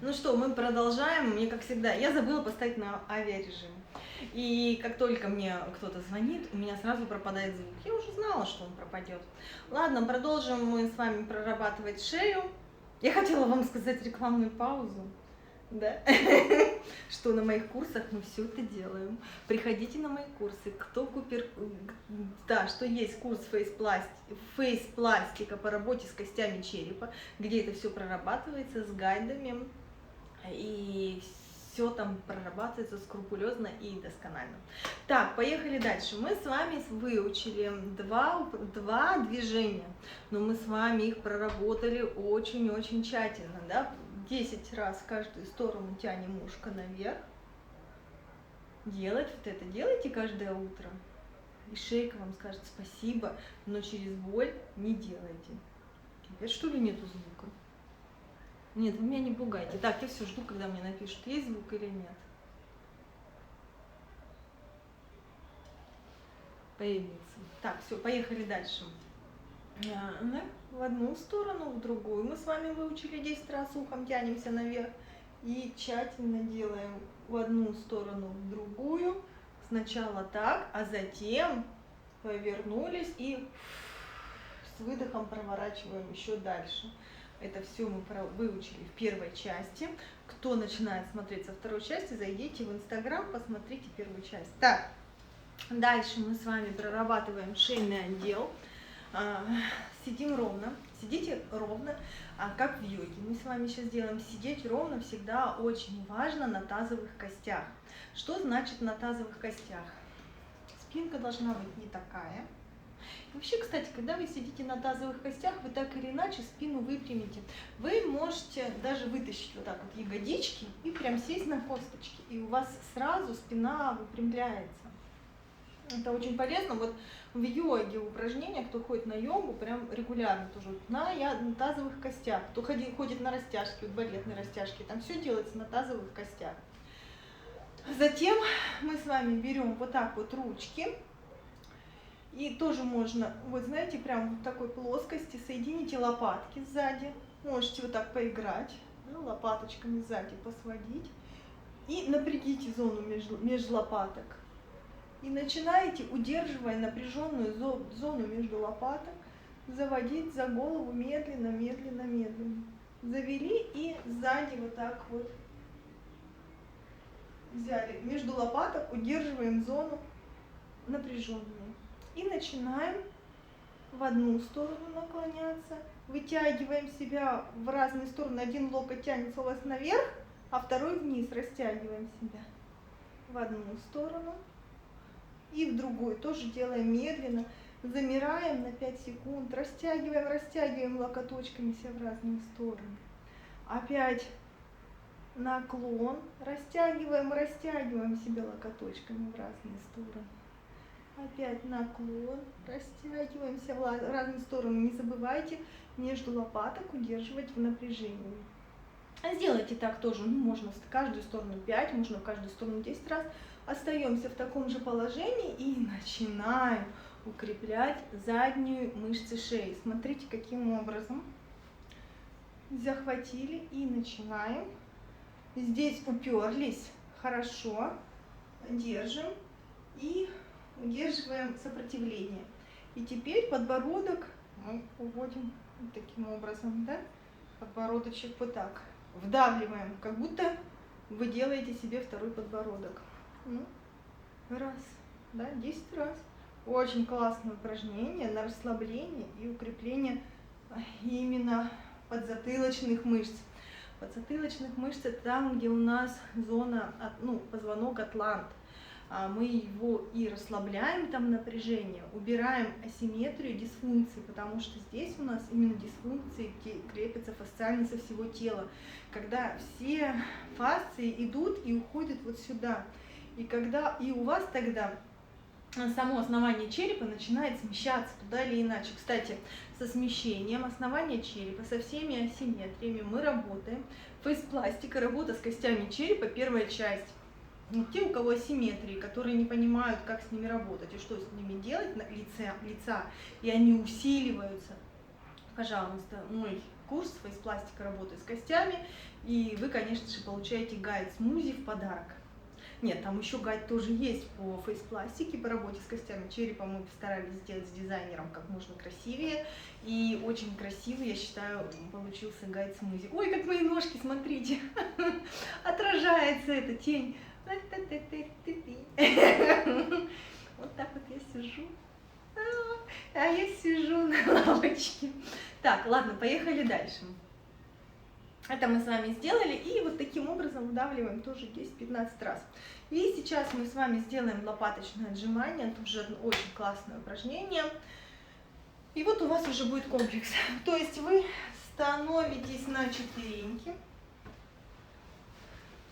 Ну что, мы продолжаем. Мне, как всегда, я забыла поставить на авиарежим. И как только мне кто-то звонит, у меня сразу пропадает звук. Я уже знала, что он пропадет. Ладно, продолжим мы с вами прорабатывать шею. Я хотела вам сказать рекламную паузу. Да, что на моих курсах мы все это делаем. Приходите на мои курсы. Кто купит, да, что есть курс фейс-пластика по работе с костями черепа, где это все прорабатывается с гайдами, и все там прорабатывается скрупулезно и досконально. Так, поехали дальше. Мы с вами выучили два движения, но мы с вами их проработали очень-очень тщательно, да? 10 раз в каждую сторону тянем ушко наверх. Делать вот это делайте каждое утро. И шейка вам скажет спасибо, но через боль не делайте. Опять что ли нету звука? Нет, вы меня не пугайте. Так, я все жду, когда мне напишут, есть звук или нет. Появился. Так, все, поехали дальше. В одну сторону, в другую. Мы с вами выучили 10 раз, ухом тянемся наверх и тщательно делаем в одну сторону, в другую. Сначала так, а затем повернулись и с выдохом проворачиваем еще дальше. Это все мы выучили в первой части. Кто начинает смотреть со второй части, зайдите в Инстаграм, посмотрите первую часть. Так, дальше мы с вами прорабатываем шейный отдел. Сидим ровно, сидите ровно, как в йоге. Мы с вами сейчас делаем сидеть ровно, всегда очень важно на тазовых костях. Что значит на тазовых костях? Спинка должна быть не такая. Вообще, кстати, когда вы сидите на тазовых костях, вы так или иначе спину выпрямите. Вы можете даже вытащить вот так вот ягодички и прям сесть на косточки. И у вас сразу спина выпрямляется. Это очень полезно. Вот в йоге упражнения, кто ходит на йогу, прям регулярно тоже на тазовых костях. Кто ходит на растяжки, вот балетные растяжки, там все делается на тазовых костях. Затем мы с вами берем вот так вот ручки. И тоже можно, вот знаете, прям в такой плоскости соедините лопатки сзади. Можете вот так поиграть, да, лопаточками сзади посводить. И напрягите зону между лопаток. И начинаете, удерживая напряженную зону между лопаток, заводить за голову медленно, медленно, медленно. Завели и сзади вот так вот взяли. Между лопаток удерживаем зону напряженную. И начинаем в одну сторону наклоняться. Вытягиваем себя в разные стороны. Один локоть тянется у вас наверх, а второй вниз. Растягиваем себя в одну сторону. И в другую тоже делаем медленно. Замираем на 5 секунд. Растягиваем, растягиваем локоточками себя в разные стороны. Опять наклон. Растягиваем, растягиваем себя локоточками в разные стороны. Опять наклон. Растягиваемся в разные стороны. Не забывайте между лопаток удерживать в напряжении. Сделайте так тоже. Можно в каждую сторону 5, можно в каждую сторону 10 раз. Остаемся в таком же положении и начинаем укреплять заднюю мышцу шеи. Смотрите, каким образом. Захватили и начинаем. Здесь уперлись. Хорошо. Держим и удерживаем сопротивление. И теперь подбородок мы уводим вот таким образом, да? Подбородочек вот так. Вдавливаем, как будто вы делаете себе второй подбородок. Ну, раз, да, 10 раз. Очень классное упражнение на расслабление и укрепление именно подзатылочных мышц. Подзатылочных мышц это там, где у нас зона, позвонок атлант. Мы его и расслабляем, там напряжение, убираем асимметрию, дисфункции, потому что здесь у нас именно дисфункции крепятся фасциально со всего тела, когда все фасции идут и уходят вот сюда. И у вас тогда само основание черепа начинает смещаться туда или иначе. Кстати, со смещением основания черепа, со всеми асимметриями мы работаем. Фейс-пластика, работа с костями черепа, первая часть. Те, у кого асимметрии, которые не понимают, как с ними работать и что с ними делать на лица, и они усиливаются, пожалуйста, мой курс фейспластика работы с костями, и вы, конечно же, получаете гайд смузи в подарок. Нет, там еще гайд тоже есть по фейспластике, по работе с костями черепа. Мы постарались сделать с дизайнером как можно красивее. И очень красивый, я считаю, получился гайд смузи. Ой, как мои ножки, смотрите, отражается эта тень. Вот так вот я сижу. А я сижу на лавочке. Так, ладно, поехали дальше. Это мы с вами сделали, и вот таким образом вдавливаем тоже 10-15 раз. И сейчас мы с вами сделаем лопаточное отжимание, тоже очень классное упражнение. И вот у вас уже будет комплекс. То есть вы становитесь на четвереньки.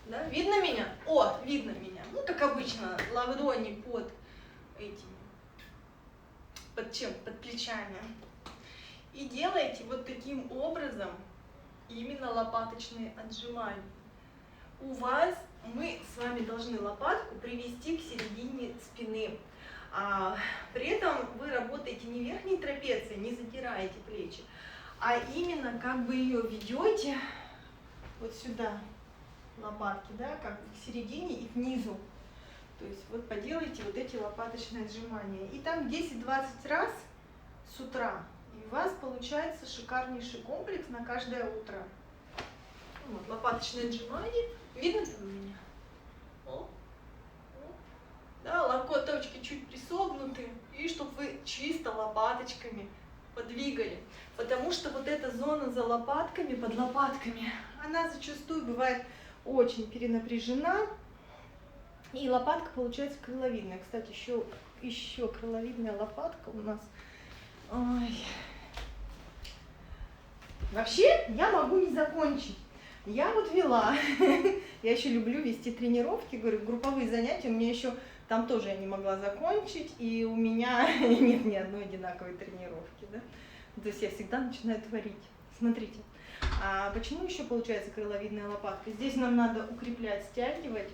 Да? Видно меня? О, видно меня. Ну, как обычно, ладони под этими, под чем? Под плечами. И делаете вот таким образом именно лопаточные отжимания. У вас мы с вами должны лопатку привести к середине спины. При этом вы работаете не верхней трапецией, не задираете плечи, а именно как бы ее ведете вот сюда, лопатки, да, как бы к середине и к низу. То есть вот поделайте вот эти лопаточные отжимания. И там 10-20 раз с утра. И у вас получается шикарнейший комплекс на каждое утро. Вот, лопаточное отжимание. Видно там меня? О. Да, локоточки чуть присогнуты. И чтобы вы чисто лопаточками подвигали. Потому что вот эта зона за лопатками, под лопатками, она зачастую бывает очень перенапряжена. И лопатка получается крыловидная. Кстати, еще крыловидная лопатка у нас. Ой. Вообще, я могу не закончить. Я вот вела, я еще люблю вести тренировки, говорю, групповые занятия, у меня еще, там тоже я не могла закончить, и у меня нет ни одной одинаковой тренировки, да? То есть я всегда начинаю творить. Смотрите, почему еще получается крыловидная лопатка? Здесь нам надо укреплять, стягивать,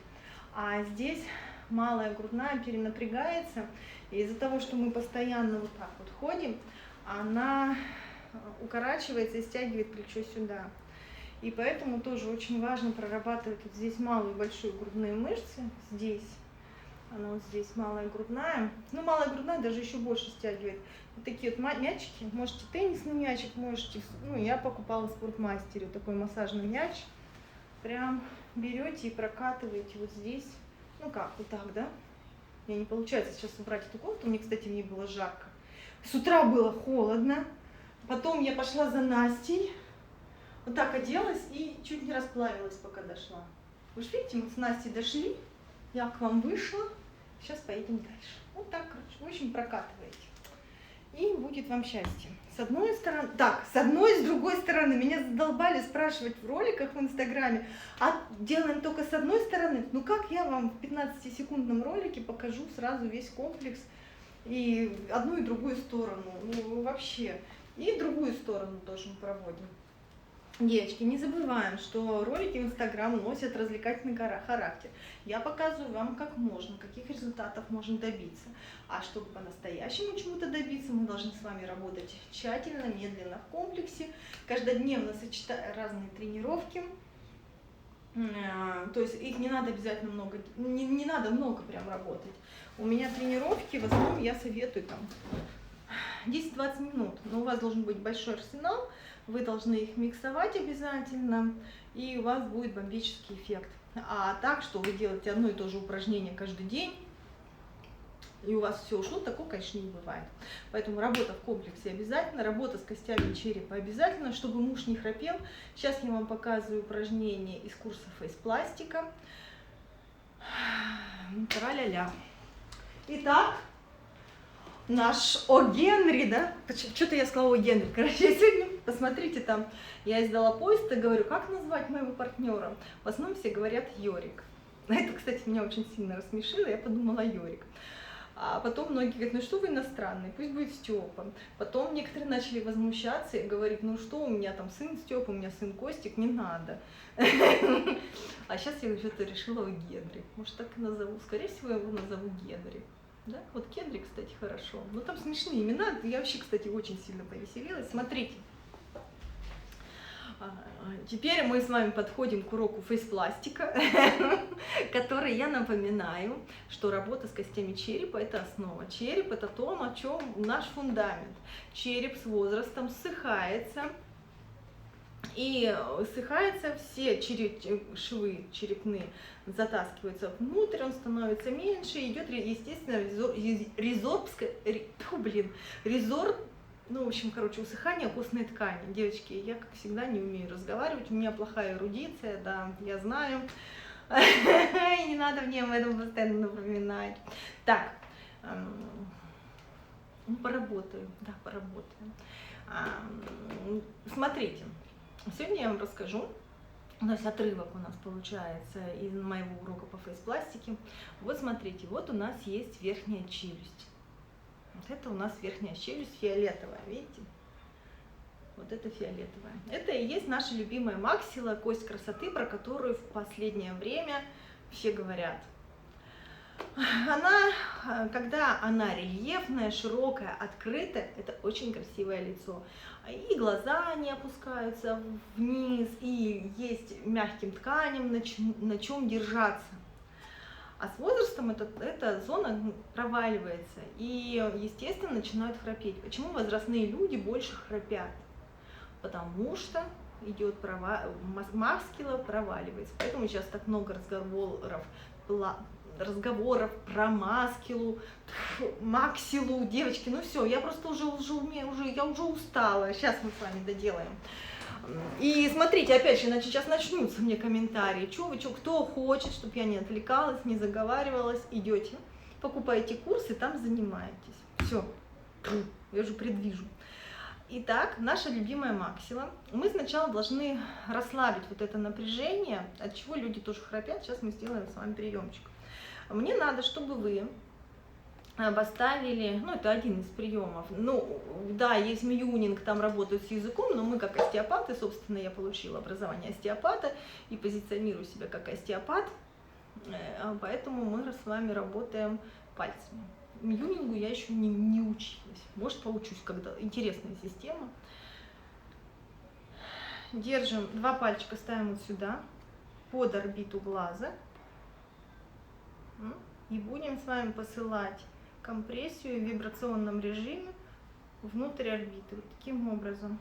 а здесь малая грудная перенапрягается, и из-за того, что мы постоянно вот так вот ходим, она укорачивается и стягивает плечо сюда. И поэтому тоже очень важно прорабатывать вот здесь малую и большую грудные мышцы. Здесь, она вот здесь малая грудная. Ну, малая грудная даже еще больше стягивает. Вот такие вот мячики. Можете теннисный мячик, можете... Ну, я покупала в спортмастере такой массажный мяч. Прям берете и прокатываете вот здесь. Ну как, вот так, да? Мне не получается сейчас убрать эту комнату. Мне, кстати, в ней было жарко. С утра было холодно. Потом я пошла за Настей. Вот так оделась и чуть не расплавилась, пока дошла. Вы же видите, мы с Настей дошли, я к вам вышла, сейчас поедем дальше. Вот так, короче, в общем, прокатываете. И будет вам счастье. С одной стороны, так, с одной и с другой стороны. Меня задолбали спрашивать в роликах в Инстаграме, а делаем только с одной стороны. Ну как я вам в 15-секундном ролике покажу сразу весь комплекс и одну и другую сторону, ну вообще. И другую сторону тоже мы проводим. Девочки, не забываем, что ролики в Инстаграм носят развлекательный характер. Я показываю вам, как можно, каких результатов можно добиться. А чтобы по-настоящему чему-то добиться, мы должны с вами работать тщательно, медленно, в комплексе, каждодневно сочетая разные тренировки. То есть их не надо обязательно много, не надо много прям работать. У меня тренировки, в основном я советую там 10-20 минут, но у вас должен быть большой арсенал. Вы должны их миксовать обязательно, и у вас будет бомбический эффект. А так, что вы делаете одно и то же упражнение каждый день, и у вас все ушло, такого, конечно, не бывает. Поэтому работа в комплексе обязательно, работа с костями черепа обязательно, чтобы муж не храпел. Сейчас я вам показываю упражнение из курса фейспластика. Тра-ля-ля. Итак, наш О. Генри, да? Что-то я сказала О. Генри. Короче, сегодня, посмотрите, там я издала пост и говорю, как назвать моего партнера. В основном все говорят Йорик. Это, кстати, меня очень сильно рассмешило, я подумала Йорик. А потом многие говорят, ну что вы иностранный, пусть будет Степа. Потом некоторые начали возмущаться и говорить, ну что, у меня там сын Степа, у меня сын Костик, не надо. А сейчас я что-то решила О. Генри. Может, так и назову. Скорее всего, я его назову Генри. Да? Вот Генри, кстати, хорошо. Но там смешные имена. Я вообще, кстати, очень сильно повеселилась. Смотрите. Теперь мы с вами подходим к уроку фейспластика, который, я напоминаю, что работа с костями черепа – это основа. Череп – это то, на чем наш фундамент. Череп с возрастом ссыхается, и ссыхается, все швы черепные затаскиваются внутрь, он становится меньше, идет, естественно, усыхание костной ткани. Девочки, я, как всегда, не умею разговаривать, у меня плохая эрудиция, да, я знаю, и не надо мне об этом постоянно напоминать. Так, поработаю. Смотрите, сегодня я вам расскажу, у нас отрывок получается из моего урока по фейспластике. Вот смотрите, вот у нас есть верхняя челюсть. Вот это у нас верхняя челюсть фиолетовая, видите? Вот это фиолетовая. Это и есть наша любимая максилла, кость красоты, про которую в последнее время все говорят. Когда она рельефная, широкая, открытая, это очень красивое лицо. И глаза не опускаются вниз, и есть мягким тканям на чем держаться. А с возрастом эта зона проваливается и, естественно, начинают храпеть. Почему возрастные люди больше храпят? Потому что идет максилла проваливается. Поэтому сейчас так много разговоров про максиллу, девочки, ну все, я просто уже устала. Сейчас мы с вами доделаем. И смотрите, опять же, сейчас начнутся мне комментарии. Кто хочет, чтобы я не отвлекалась, не заговаривалась, идете, покупаете курсы, там занимаетесь. Все, я уже предвижу. Итак, наша любимая максилла. Мы сначала должны расслабить вот это напряжение, от чего люди тоже храпят. Сейчас мы сделаем с вами приемчик. Мне надо, чтобы вы поставили, это один из приемов. Да, есть мьюнинг, там работают с языком, но мы как остеопаты, собственно, я получила образование остеопата и позиционирую себя как остеопат, поэтому мы с вами работаем пальцами. Мьюнингу я еще не училась, может, поучусь когда. Интересная система. Держим, 2 пальчика ставим вот сюда, под орбиту глаза, и будем с вами посылать компрессию в вибрационном режиме внутрь орбиты. Вот таким образом.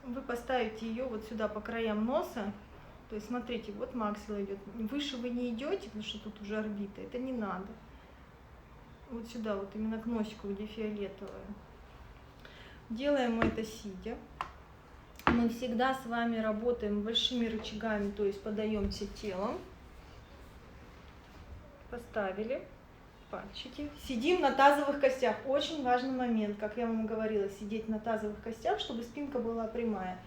Вы поставите ее вот сюда по краям носа. То есть смотрите, вот максилла идет. Выше вы не идете, потому что тут уже орбита. Это не надо. Вот сюда, вот именно к носику, где фиолетовая. Делаем мы это сидя. Мы всегда с вами работаем большими рычагами, то есть подаемся телом. Поставили пальчики. Сидим на тазовых костях. Очень важный момент, как я вам говорила, сидеть на тазовых костях, чтобы спинка была прямая.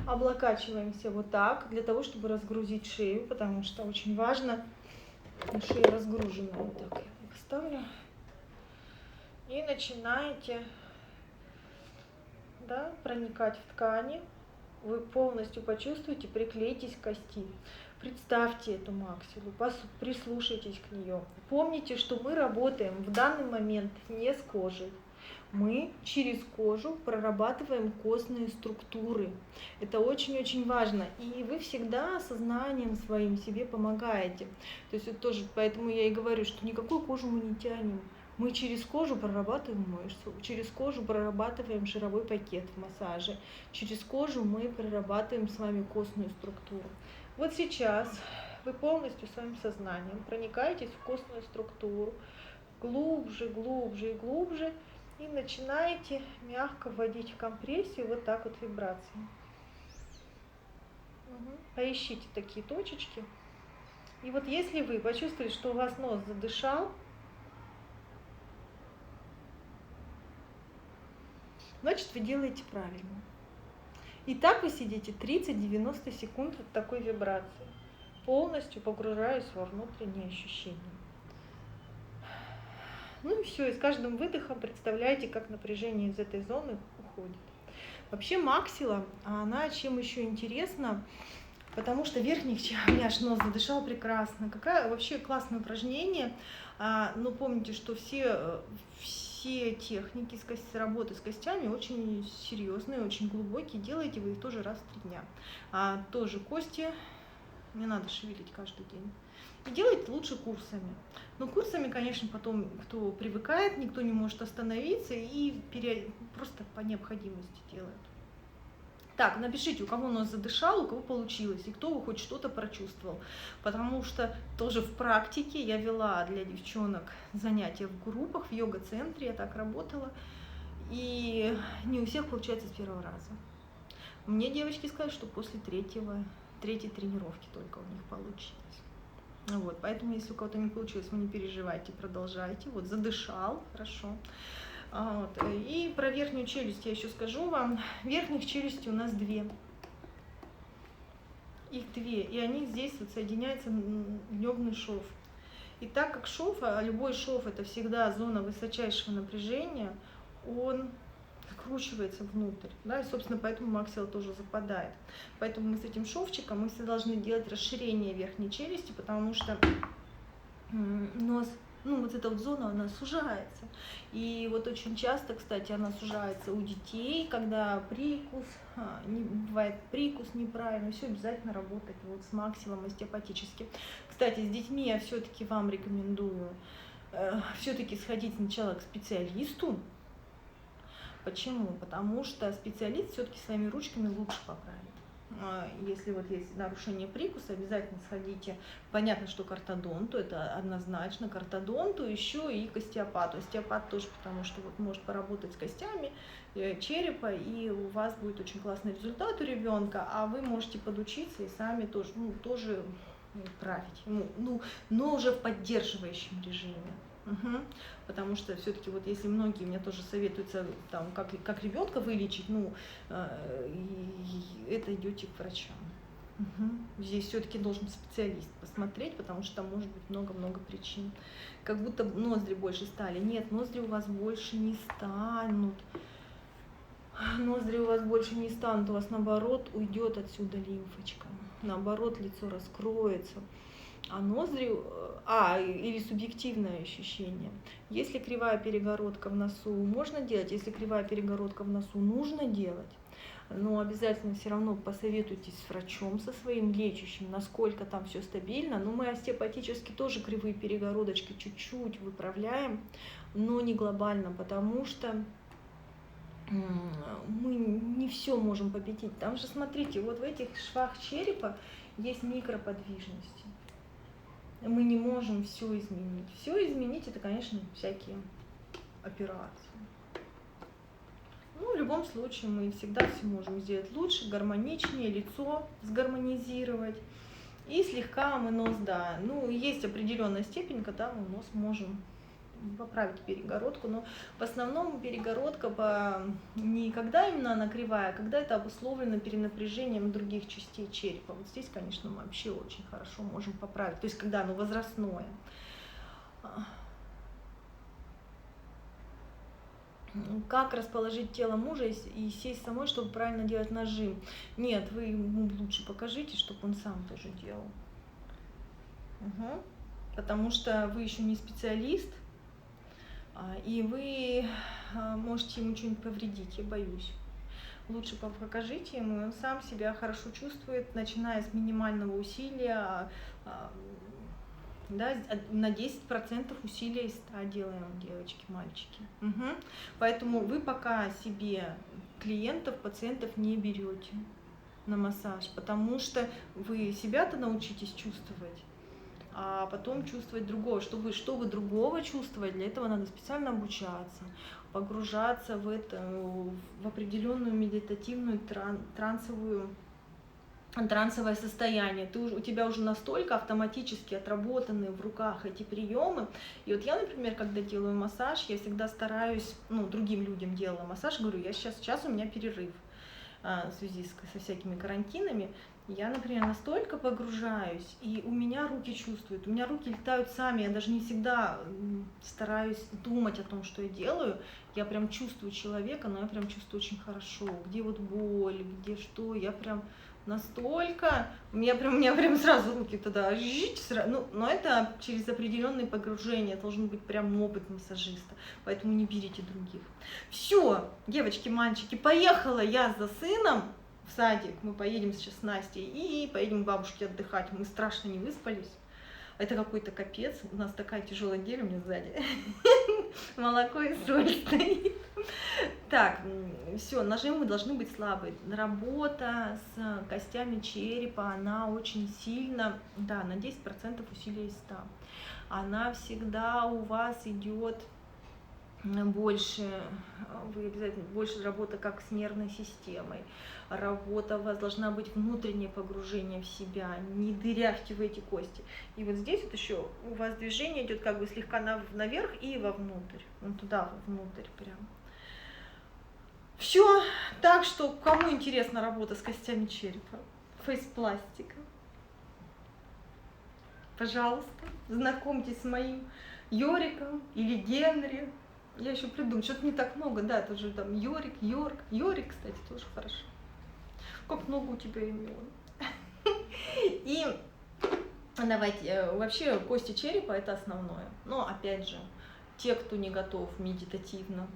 Облокачиваемся вот так, для того, чтобы разгрузить шею, потому что очень важно, шея разгружена. Вот так я поставлю. И начинаете, проникать в ткани. Вы полностью почувствуете, приклейтесь к кости. Представьте эту максиллу, прислушайтесь к нее. Помните, что мы работаем в данный момент не с кожей. Мы через кожу прорабатываем костные структуры. Это очень-очень важно. И вы всегда сознанием своим себе помогаете. То есть это тоже, поэтому я и говорю, что никакую кожу мы не тянем. Мы через кожу прорабатываем мышцу, через кожу прорабатываем жировой пакет в массаже, через кожу мы прорабатываем с вами костную структуру. Вот сейчас вы полностью своим сознанием проникаетесь в костную структуру, глубже, глубже и глубже, и начинаете мягко вводить в компрессию вот так вот вибрации. Поищите такие точечки. И вот если вы почувствовали, что у вас нос задышал, значит, вы делаете правильно. И так вы сидите 30-90 секунд в такой вибрации, полностью погружаясь во внутренние ощущения. Ну и все, и с каждым выдохом представляете, как напряжение из этой зоны уходит. Вообще максилла, она чем еще интересна, потому что верхний, у меня аж нос задышал прекрасно. Какая вообще классное упражнение. Но помните, что все все техники работы с костями очень серьезные, очень глубокие. Делаете вы их тоже раз в 3 дня. А тоже кости не надо шевелить каждый день. И делайте лучше курсами. Но курсами, конечно, потом, кто привыкает, никто не может остановиться и просто по необходимости делает. Так, напишите, у кого нос задышал, у кого получилось, и кто хоть что-то прочувствовал. Потому что тоже в практике я вела для девчонок занятия в группах, в йога-центре, я так работала. И не у всех получается с первого раза. Мне девочки сказали, что после третьей тренировки только у них получилось. Вот, поэтому, если у кого-то не получилось, вы не переживайте, продолжайте. Вот, задышал, хорошо. Вот. И про верхнюю челюсть я еще скажу вам. Верхних челюстей у нас 2. Их 2, и они здесь вот соединяются небный шов. И так как шов, а любой шов это всегда зона высочайшего напряжения, он скручивается внутрь, да, и, собственно, поэтому максилла тоже западает. Поэтому мы с этим шовчиком мы все должны делать расширение верхней челюсти, потому что нос, вот эта вот зона, она сужается. И вот очень часто, кстати, она сужается у детей, когда прикус, бывает прикус неправильно, все обязательно работать вот с максиллом остеопатически. Кстати, с детьми я все-таки вам рекомендую все-таки сходить сначала к специалисту. Почему? Потому что специалист все-таки своими ручками лучше поправит. Если вот есть нарушение прикуса, обязательно сходите. Понятно, что к ортодонту, это однозначно к ортодонту, еще и к остеопату. Остеопат тоже, потому что вот может поработать с костями черепа, и у вас будет очень классный результат у ребенка, а вы можете подучиться и сами тоже, тоже править, но уже в поддерживающем режиме. Потому что все-таки вот если многие мне тоже советуются, там, как ребенка вылечить, это идете к врачам. Здесь все-таки должен специалист посмотреть, потому что там может быть много-много причин. Как будто ноздри больше стали. Нет, ноздри у вас больше не станут. Ноздри у вас больше не станут, у вас наоборот уйдет отсюда лимфочка. Наоборот, лицо раскроется. А ноздри, или субъективное ощущение. Если кривая перегородка в носу, можно делать, если кривая перегородка в носу, нужно делать. Но обязательно все равно посоветуйтесь с врачом, со своим лечащим, насколько там все стабильно. Но мы остеопатически тоже кривые перегородочки чуть-чуть выправляем, но не глобально, потому что мы не все можем победить. Там же, смотрите, вот в этих швах черепа есть микроподвижности. Мы не можем все изменить. Все изменить это, конечно, всякие операции. В любом случае мы всегда все можем сделать лучше, гармоничнее, лицо сгармонизировать. И слегка мы нос, да, есть определенная степень, когда мы нос можем поправить перегородку, но в основном перегородка не когда именно она кривая, а когда это обусловлено перенапряжением других частей черепа. Вот здесь, конечно, мы вообще очень хорошо можем поправить, то есть когда оно возрастное. Как расположить тело мужа и сесть самой, чтобы правильно делать нажим? Нет, вы ему лучше покажите, чтобы он сам тоже делал. Потому что вы еще не специалист, и вы можете ему что-нибудь повредить, я боюсь. Лучше покажите ему, он сам себя хорошо чувствует, начиная с минимального усилия, да, на 10% усилия из 100 делаем, девочки, мальчики. Поэтому вы пока себе клиентов, пациентов не берете на массаж, потому что вы себя-то научитесь чувствовать, а потом чувствовать другого. Чтобы другого чувствовать, для этого надо специально обучаться, погружаться в определенную медитативную трансовое состояние. У тебя уже настолько автоматически отработаны в руках эти приемы. И вот я, например, когда делаю массаж, я всегда стараюсь, другим людям делала массаж, говорю, сейчас у меня перерыв в связи со всякими карантинами. Я, например, настолько погружаюсь, и у меня руки чувствуют, у меня руки летают сами, я даже не всегда стараюсь думать о том, что я делаю, я прям чувствую человека, но я прям чувствую очень хорошо, где вот боль, где что, я прям настолько, у меня прям сразу руки туда, ну, но это через определенные погружения, должен быть прям опыт массажиста, поэтому не берите других. Все, девочки, мальчики, поехала я за сыном в садик, мы поедем сейчас с Настей и поедем к бабушке отдыхать, мы страшно не выспались. Это какой-то капец, у нас такая тяжелая гель у меня сзади, молоко и соль стоит. Так, все, нажимы должны быть слабые. Работа с костями черепа, она очень сильно, да, на 10% усилия из 100. Она всегда у вас идет больше, вы обязательно больше работа как с нервной системой. Работа у вас должна быть внутреннее погружение в себя, не дырявьте в эти кости. И вот здесь вот еще у вас движение идет как бы слегка наверх и вовнутрь, вот туда, внутрь прям. Все, так что кому интересна работа с костями черепа, фейспластика, пожалуйста, знакомьтесь с моим Йориком или Генри. Я еще придумаю, что-то не так много, да, это же там Йорик, кстати, тоже хорошо. Как много у тебя имен. И давайте, вообще кости черепа это основное. Но опять же, те, кто не готов медитативно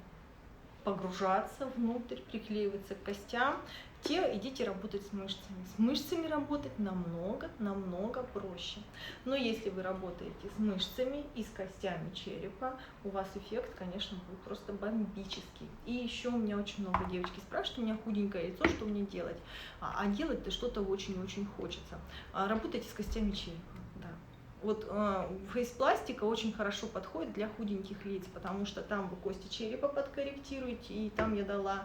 погружаться внутрь, приклеиваться к костям, те идите работать с мышцами. С мышцами работать намного проще. Но если вы работаете с мышцами и с костями черепа, у вас эффект, конечно, будет просто бомбический. И еще у меня очень много девочки спрашивают, у меня худенькое лицо, что мне делать? А делать-то что-то очень-очень хочется. Работайте с костями черепа. Вот фейспластика очень хорошо подходит для худеньких лиц, потому что там вы кости черепа подкорректируете, и там я дала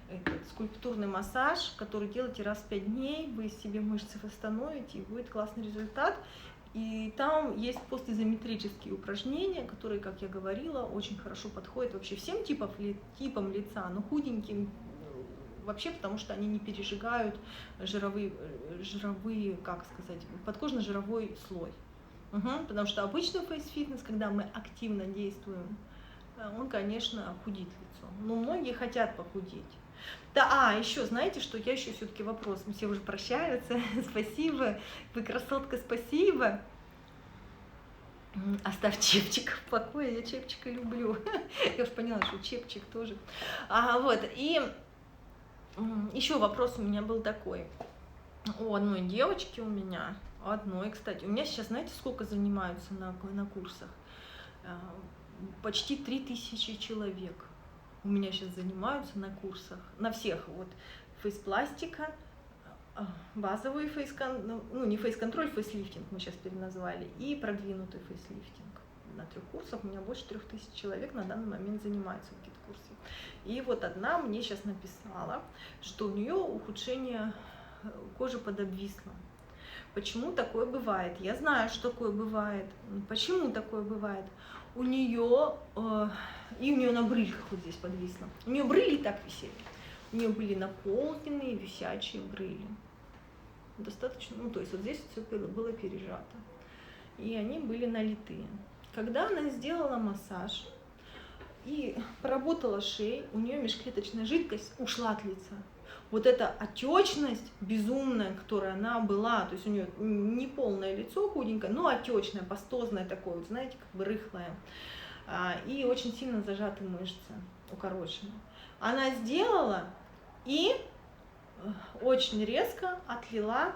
этот скульптурный массаж, который делаете раз в 5 дней, вы себе мышцы восстановите, и будет классный результат. И там есть постизометрические упражнения, которые, как я говорила, очень хорошо подходят вообще всем типам лица, но худеньким вообще, потому что они не пережигают жировые, как сказать, подкожно-жировой слой. Потому что обычный фейс-фитнес, когда мы активно действуем, он, конечно, худит лицо. Но многие хотят похудеть. Да, еще, знаете, что я еще все-таки вопрос. Все уже прощаются. Спасибо. Вы красотка, спасибо. Оставь чепчик в покое, я чепчика люблю. Я уж поняла, что чепчик тоже. Вот, и еще вопрос у меня был такой. У одной девочки у меня, кстати, у меня сейчас, знаете, сколько занимаются на курсах? Почти 3000 человек у меня сейчас занимаются на курсах, на всех, вот, фейспластика, базовый фейсконтроль, ну, не фейс-контроль, фейслифтинг мы сейчас переназвали, и продвинутый фейслифтинг. На 3 курсах у меня больше 3000 человек на данный момент занимаются в гид-курсе. И вот одна мне сейчас написала, что у нее ухудшение кожа подобвисла. Почему такое бывает? Я знаю, что такое бывает. Почему такое бывает? У нее на брыльках вот здесь подвисло. У нее брыли так висели. У нее были наполненные висячие брыли. Достаточно, ну то есть вот здесь все было пережато. И они были налитые. Когда она сделала массаж и поработала шеей, у нее межклеточная жидкость ушла от лица. Вот эта отечность безумная, которая она была, то есть у нее не полное лицо худенькое, но отечное, пастозное такое, вот, знаете, как бы рыхлое. И очень сильно зажаты мышцы, укороченные. Она сделала и очень резко отлила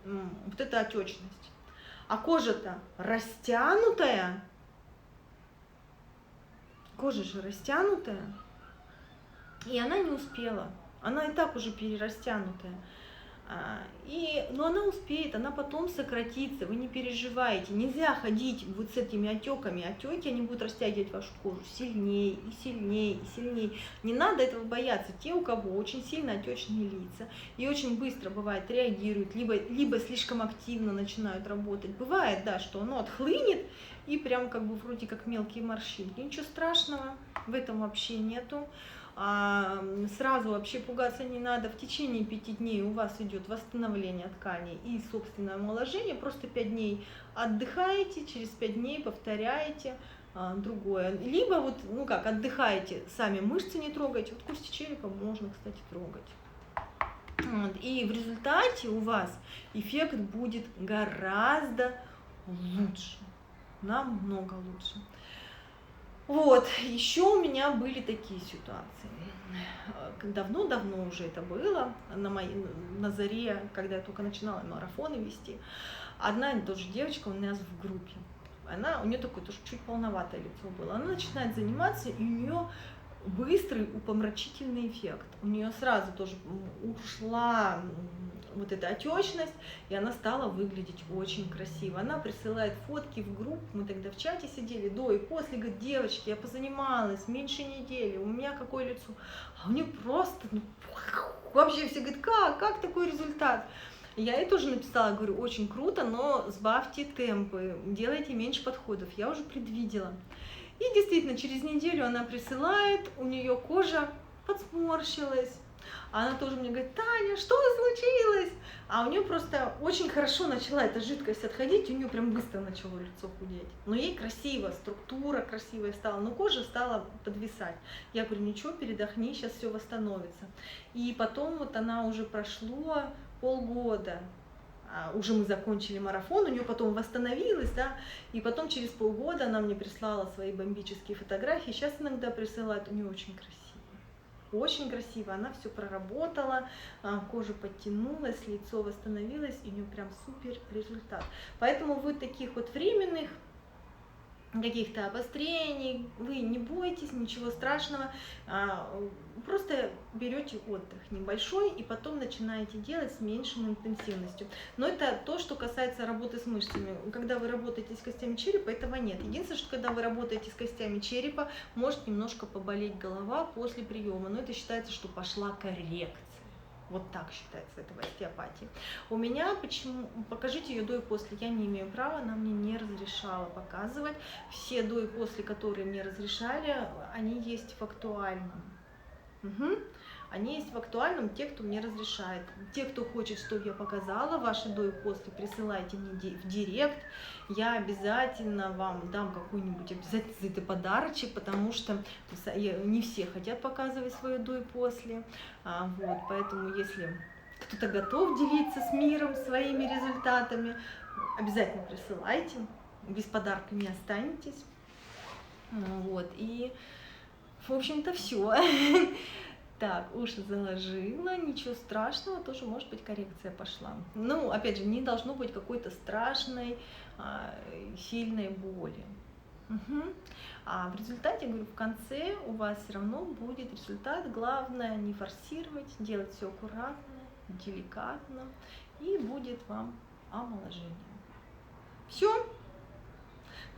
вот эта отечность. А кожа-то растянутая, кожа же растянутая, и она не успела. Она и так уже перерастянутая. Но она успеет, она потом сократится, вы не переживайте. Нельзя ходить вот с этими отеками. Отеки, они будут растягивать вашу кожу сильнее и сильнее и сильнее. Не надо этого бояться. Те, у кого очень сильно отечные лица и очень быстро бывает реагируют, либо слишком активно начинают работать. Бывает, да, что оно отхлынет и прям как бы вроде как мелкие морщинки. Ничего страшного в этом вообще нету. Сразу вообще пугаться не надо. В течение 5 дней у вас идет восстановление тканей и собственное омоложение. Просто 5 дней отдыхаете, через 5 дней повторяете другое. Либо вот, ну как, отдыхаете, сами мышцы не трогаете. Вот кости черепа можно, кстати, трогать. Вот. И в результате у вас эффект будет гораздо лучше, намного лучше. Вот, еще у меня были такие ситуации. Давно-давно уже это было, на заре, когда я только начинала марафоны вести. Одна тоже девочка у нас в группе. У нее такое тоже чуть полноватое лицо было. Она начинает заниматься, и у нее быстрый упомрачительный эффект. У нее сразу тоже ушла вот эта отечность, и она стала выглядеть очень красиво. Она присылает фотки в группу, мы тогда в чате сидели, до и после, говорит, девочки, я позанималась меньше недели, у меня какое лицо, а у нее просто, вообще все говорят, как такой результат? Я ей тоже написала, говорю, очень круто, но сбавьте темпы, делайте меньше подходов, я уже предвидела. И действительно, через неделю она присылает, у нее кожа подсморщилась. Она тоже мне говорит, Таня, что случилось? А у нее просто очень хорошо начала эта жидкость отходить, у нее прям быстро начало лицо худеть. Но ей красиво, структура красивая стала, но кожа стала подвисать. Я говорю, ничего, передохни, сейчас все восстановится. И потом вот она уже прошло полгода. Уже мы закончили марафон, у нее потом восстановилась, да, и потом через полгода она мне прислала свои бомбические фотографии, сейчас иногда присылает, у нее очень красиво, она все проработала, кожа подтянулась, лицо восстановилось, и у нее прям супер результат. Поэтому вы таких вот временных каких-то обострений, вы не бойтесь, ничего страшного, просто берете отдых небольшой и потом начинаете делать с меньшей интенсивностью. Но это то, что касается работы с мышцами. Когда вы работаете с костями черепа, этого нет. Единственное, что когда вы работаете с костями черепа, может немножко поболеть голова после приема, но это считается, что пошла коррекция. Вот так считается это в остеопатии. У меня, почему, покажите ее до и после, я не имею права, она мне не разрешала показывать. Все до и после, которые мне разрешали, они есть в актуальном. Они есть в актуальном, те, кто мне разрешает. Те, кто хочет, чтобы я показала ваши до и после, присылайте мне в директ. Я обязательно вам дам какой-нибудь обязательно подарочек, потому что не все хотят показывать свое до и после. Вот, поэтому если кто-то готов делиться с миром своими результатами, обязательно присылайте. Без подарка не останетесь. Вот, и в общем-то все. Так, уши заложила, ничего страшного, тоже может быть коррекция пошла. Ну, опять же, не должно быть какой-то страшной, сильной боли. А в результате, говорю, в конце у вас все равно будет результат. Главное не форсировать, делать все аккуратно, деликатно, и будет вам омоложение. Все.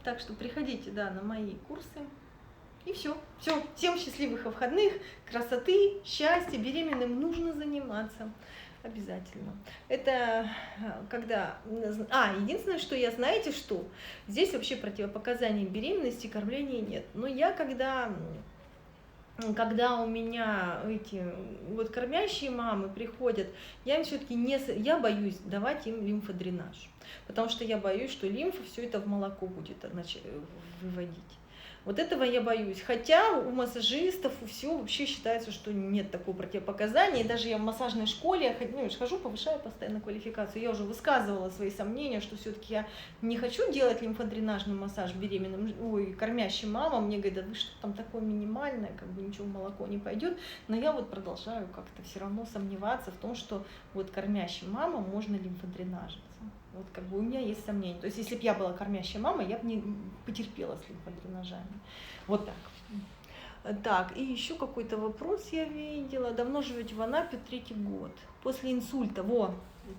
Так что приходите, да, на мои курсы. И все. Всем счастливых выходных, красоты, счастья. Беременным нужно заниматься. Обязательно. Это когда... единственное, что я, знаете что? Здесь вообще противопоказаний беременности, кормления нет. Но я когда у меня эти вот кормящие мамы приходят, я им все-таки я боюсь давать им лимфодренаж. Потому что я боюсь, что лимфа все это в молоко будет выводить. Вот этого я боюсь. Хотя у массажистов у всего вообще считается, что нет такого противопоказания. И даже я в массажной школе хожу, повышаю постоянно квалификацию. Я уже высказывала свои сомнения, что все-таки я не хочу делать лимфодренажный массаж беременным, кормящим мамам. Мне говорят, да вы что там такое минимальное, как бы ничего в молоко не пойдет. Но я вот продолжаю как-то все равно сомневаться в том, что вот кормящим мамам можно лимфодренажиться. Вот как бы у меня есть сомнения. То есть, если бы я была кормящая мама, я бы не потерпела с лимфодренажами. Вот так. Так, и еще какой-то вопрос я видела. Давно живете в Анапе, 3-й год. После инсульта,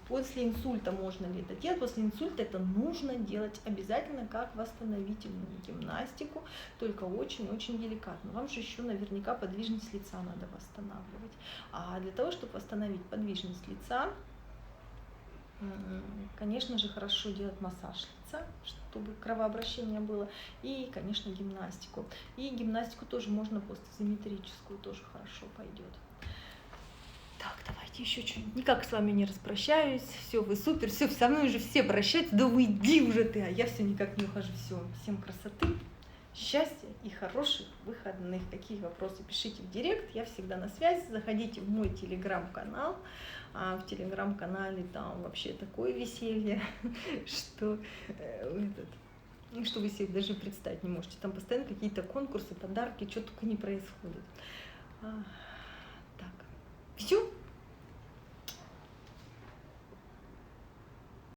после инсульта можно ли это делать? После инсульта это нужно делать обязательно как восстановительную гимнастику, только очень-очень деликатно. Вам же еще наверняка подвижность лица надо восстанавливать. А для того, чтобы восстановить подвижность лица, конечно же, хорошо делать массаж лица, чтобы кровообращение было, и, конечно, гимнастику. И гимнастику тоже можно постизометрическую, тоже хорошо пойдет. Так, давайте еще что-нибудь. Никак с вами не распрощаюсь. Все, вы супер, все, со мной уже все прощаются. Да уйди уже ты, а я все никак не ухожу. Все, всем красоты, счастья и хороших выходных. Какие вопросы, пишите в директ, я всегда на связи. Заходите в мой телеграм-канал. В телеграм-канале там вообще такое веселье, что что вы себе даже представить не можете. Там постоянно какие-то конкурсы, подарки, что только не происходит. Так, все.